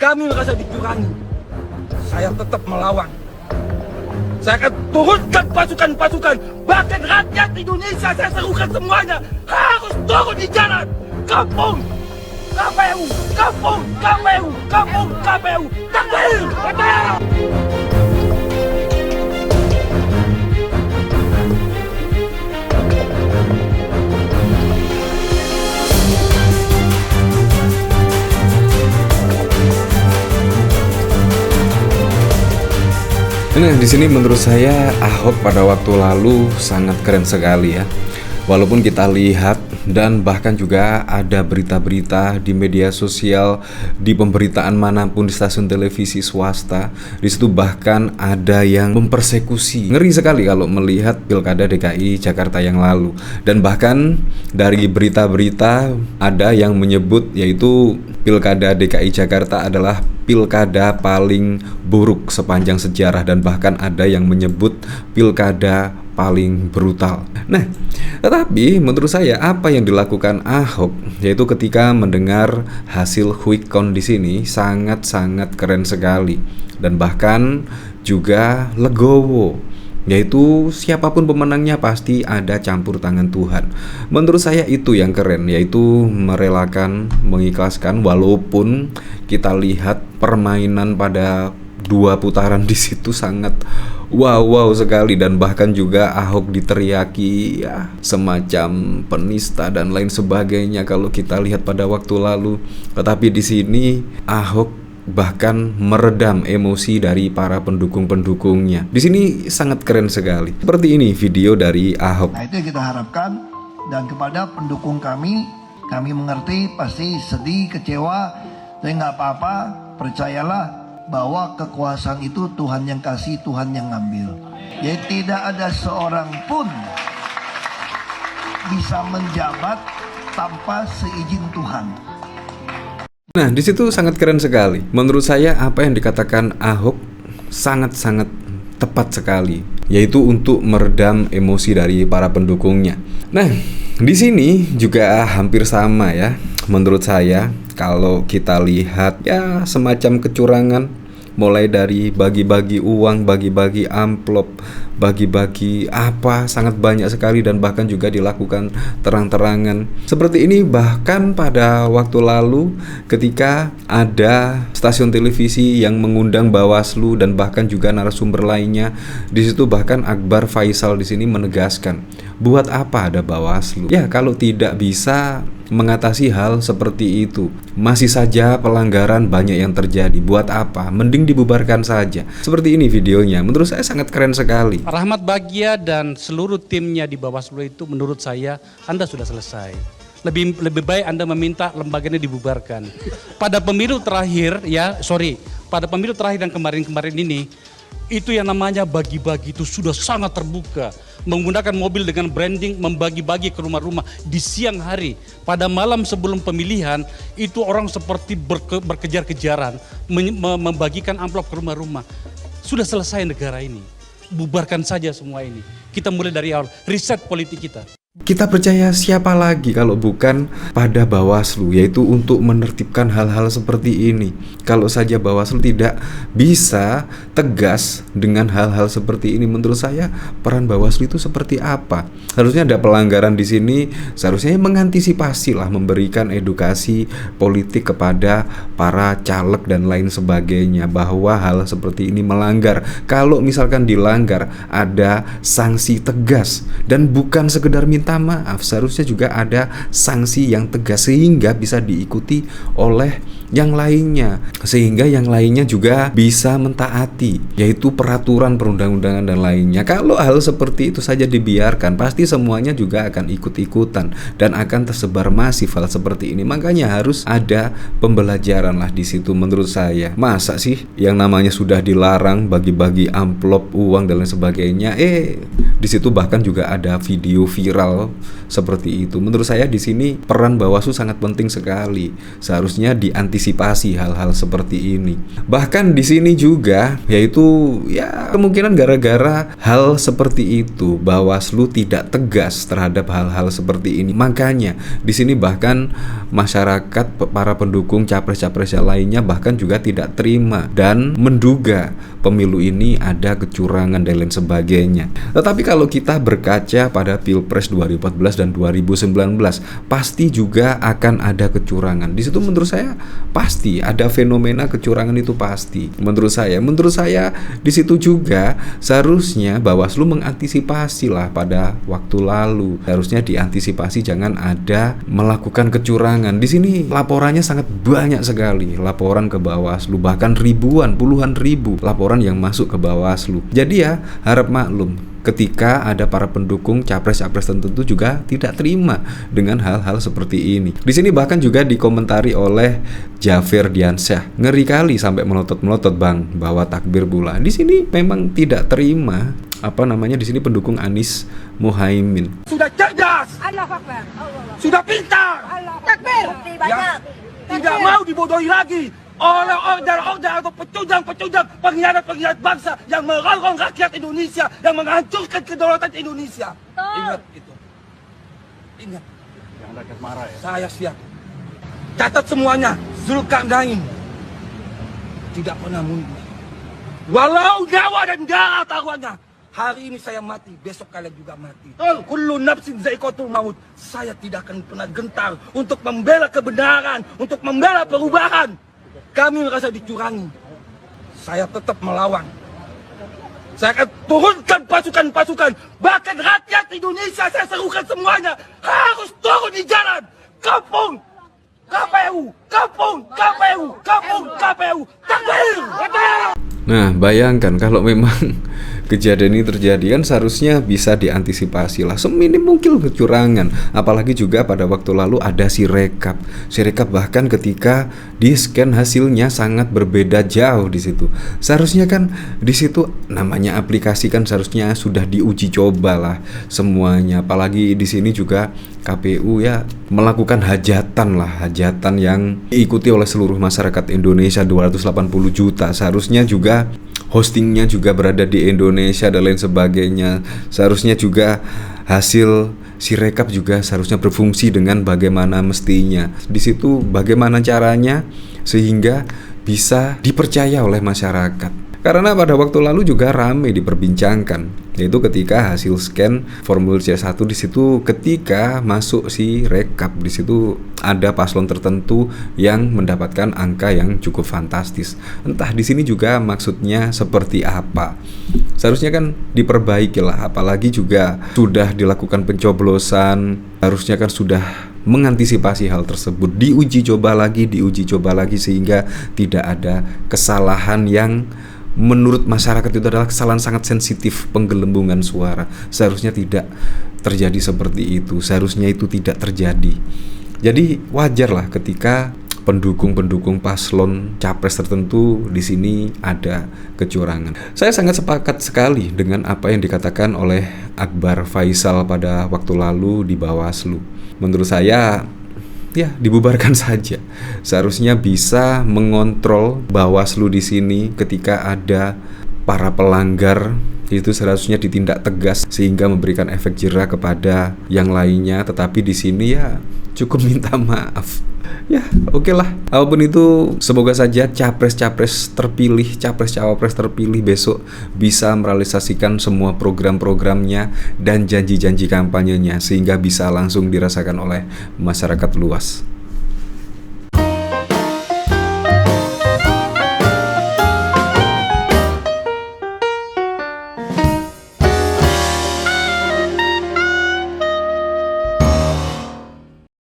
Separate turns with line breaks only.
kami merasa dicurangi, saya tetap melawan. Saya akan turunkan pasukan-pasukan, bahkan rakyat Indonesia saya serukan semuanya harus turun di jalan. Kampung KPU, kampung KPU, kampung KPU, takbir, takbir.
Nah, di sini menurut saya Ahok pada waktu lalu sangat keren sekali ya. Walaupun kita lihat dan bahkan juga ada berita-berita di media sosial, di pemberitaan manapun, di stasiun televisi swasta, di situ bahkan ada yang mempersekusi. Ngeri sekali kalau melihat Pilkada DKI Jakarta yang lalu. Dan bahkan dari berita-berita ada yang menyebut yaitu Pilkada DKI Jakarta adalah pilkada paling buruk sepanjang sejarah, dan bahkan ada yang menyebut pilkada paling brutal. Nah, tetapi menurut saya apa yang dilakukan Ahok yaitu ketika mendengar hasil quick count di sini sangat-sangat keren sekali, dan bahkan juga legowo, yaitu siapapun pemenangnya pasti ada campur tangan Tuhan. Menurut saya itu yang keren, yaitu merelakan, mengikhlaskan, walaupun kita lihat permainan pada 2 putaran di situ sangat wow sekali, dan bahkan juga Ahok diteriaki ya semacam penista dan lain sebagainya kalau kita lihat pada waktu lalu. Tetapi di sini Ahok bahkan meredam emosi dari para pendukung-pendukungnya. Di sini sangat keren sekali. Seperti ini video dari Ahok.
Nah, itu yang kita harapkan. Dan kepada pendukung kami mengerti pasti sedih, kecewa, tapi nggak apa-apa. Percayalah bahwa kekuasaan itu Tuhan yang kasih, Tuhan yang ngambil. Jadi tidak ada seorang pun bisa menjabat tanpa seizin Tuhan.
Nah, di situ sangat keren sekali. Menurut saya apa yang dikatakan Ahok sangat-sangat tepat sekali, yaitu untuk meredam emosi dari para pendukungnya. Nah, di sini juga hampir sama ya. Menurut saya kalau kita lihat ya semacam kecurangan, mulai dari bagi-bagi uang, bagi-bagi amplop, bagi-bagi apa, sangat banyak sekali, dan bahkan juga dilakukan terang-terangan. Seperti ini bahkan pada waktu lalu ketika ada stasiun televisi yang mengundang Bawaslu dan bahkan juga narasumber lainnya. Di situ bahkan Akbar Faisal di sini menegaskan, buat apa ada Bawaslu? Ya, kalau tidak bisa mengatasi hal seperti itu, masih saja pelanggaran banyak yang terjadi, buat apa? Mending dibubarkan saja. Seperti ini videonya, menurut saya sangat keren sekali.
Rahmat Bagja dan seluruh timnya di Bawaslu itu menurut saya Anda sudah selesai. Lebih baik Anda meminta lembaganya dibubarkan. Pada pemilu terakhir pada pemilu terakhir yang kemarin-kemarin ini, itu yang namanya bagi-bagi itu sudah sangat terbuka. Menggunakan mobil dengan branding, membagi-bagi ke rumah-rumah di siang hari. Pada malam sebelum pemilihan, itu orang seperti berkejar-kejaran, membagikan amplop ke rumah-rumah. Sudah selesai negara ini. Bubarkan saja semua ini. Kita mulai dari awal, riset politik kita.
Kita percaya siapa lagi kalau bukan pada Bawaslu, yaitu untuk menertibkan hal-hal seperti ini. Kalau saja Bawaslu tidak bisa tegas dengan hal-hal seperti ini, menurut saya peran Bawaslu itu seperti apa? Harusnya ada pelanggaran di sini, seharusnya mengantisipasi lah, memberikan edukasi politik kepada para caleg dan lain sebagainya bahwa hal seperti ini melanggar. Kalau misalkan dilanggar, ada sanksi tegas dan bukan sekedar minta maaf, seharusnya juga ada sanksi yang tegas sehingga bisa diikuti oleh yang lainnya, sehingga yang lainnya juga bisa mentaati, yaitu peraturan perundang-undangan dan lainnya. Kalau hal seperti itu saja dibiarkan, pasti semuanya juga akan ikut-ikutan dan akan tersebar masif hal seperti ini. Makanya harus ada pembelajaran lah di situ menurut saya. Masa sih yang namanya sudah dilarang bagi-bagi amplop, uang dan lain sebagainya, di situ bahkan juga ada video viral seperti itu. Menurut saya di sini peran Bawaslu sangat penting sekali. Seharusnya diantisipasi mengantisipasi hal-hal seperti ini. Bahkan di sini juga yaitu ya kemungkinan gara-gara hal seperti itu Bawaslu tidak tegas terhadap hal-hal seperti ini. Makanya di sini bahkan masyarakat, para pendukung capres-capres yang lainnya bahkan juga tidak terima dan menduga pemilu ini ada kecurangan dan lain sebagainya. Tetapi kalau kita berkaca pada Pilpres 2014 dan 2019, pasti juga akan ada kecurangan. Di situ menurut saya pasti ada fenomena kecurangan, itu pasti. Menurut saya di situ juga seharusnya Bawaslu mengantisipasi lah pada waktu lalu. Harusnya diantisipasi jangan ada melakukan kecurangan. Di sini laporannya sangat banyak sekali, laporan ke Bawaslu, bahkan ribuan, puluhan ribu laporan yang masuk ke Bawaslu. Jadi ya harap maklum ketika ada para pendukung capres-capres tertentu juga tidak terima dengan hal-hal seperti ini. Di sini bahkan juga dikomentari oleh Jafir Diansyah, ngeri kali sampai melotot-melotot Bang, bawa takbir pula. Di sini memang tidak terima di sini pendukung Anies Muhaimin.
Sudah cerdas,
Allahu Akbar.
sudah pintar,
Takbir. Bukti banyak.
tidak mau dibodohi lagi oleh order-order atau pecundang-pecundang pengkhianat-pengkhianat bangsa yang merongrong rakyat Indonesia, yang menghancurkan kedaulatan Indonesia. Ingat itu. Ingat.
Jangan rakyat marah ya.
Saya siap. Catat semuanya. Zulkarnain tidak pernah mundur. Walau nyawa dan darah taruhannya. Hari ini saya mati, besok kalian juga mati. Kullu nafsin za'iqatul maut. Saya tidak akan pernah gentar untuk membela kebenaran, untuk membela perubahan. Kami merasa dicurangi. Saya tetap melawan. Saya akan turunkan pasukan-pasukan. Bahkan rakyat Indonesia saya serukan semuanya harus turun di jalan. Kampung KPU, kampung KPU, kampung KPU. Takbir!
Nah, bayangkan kalau memang kejadian ini terjadi, kan seharusnya bisa diantisipasi lah seminim mungkin kecurangan. Apalagi juga pada waktu lalu ada Sirekap bahkan ketika di scan hasilnya sangat berbeda jauh di situ. Seharusnya kan di situ namanya aplikasi kan seharusnya sudah diuji coba lah semuanya. Apalagi di sini juga KPU ya melakukan hajatan yang diikuti oleh seluruh masyarakat Indonesia 280 juta. Seharusnya juga hostingnya juga berada di Indonesia dan lain sebagainya. Seharusnya juga hasil Sirekap juga seharusnya berfungsi dengan bagaimana mestinya. Di situ bagaimana caranya sehingga bisa dipercaya oleh masyarakat. Karena pada waktu lalu juga ramai diperbincangkan, yaitu ketika hasil scan formulir C1 di situ ketika masuk si rekap di situ ada paslon tertentu yang mendapatkan angka yang cukup fantastis. Entah di sini juga maksudnya seperti apa. Seharusnya kan diperbaiki lah, apalagi juga sudah dilakukan pencoblosan, harusnya kan sudah mengantisipasi hal tersebut, diuji coba lagi sehingga tidak ada kesalahan yang menurut masyarakat itu adalah kesalahan sangat sensitif, penggelembungan suara. Seharusnya tidak terjadi seperti itu. Seharusnya itu tidak terjadi. Jadi wajarlah ketika pendukung paslon capres tertentu di sini ada kecurangan. Saya sangat sepakat sekali dengan apa yang dikatakan oleh Akbar Faisal pada waktu lalu di Bawaslu. Menurut saya ya dibubarkan saja. Seharusnya bisa mengontrol Bawaslu di sini ketika ada para pelanggar, itu seharusnya ditindak tegas sehingga memberikan efek jera kepada yang lainnya. Tetapi di sini ya cukup minta maaf. Ya oke lah. Apapun itu, semoga saja capres-cawapres terpilih besok bisa merealisasikan semua program-programnya dan janji-janji kampanyenya sehingga bisa langsung dirasakan oleh masyarakat luas.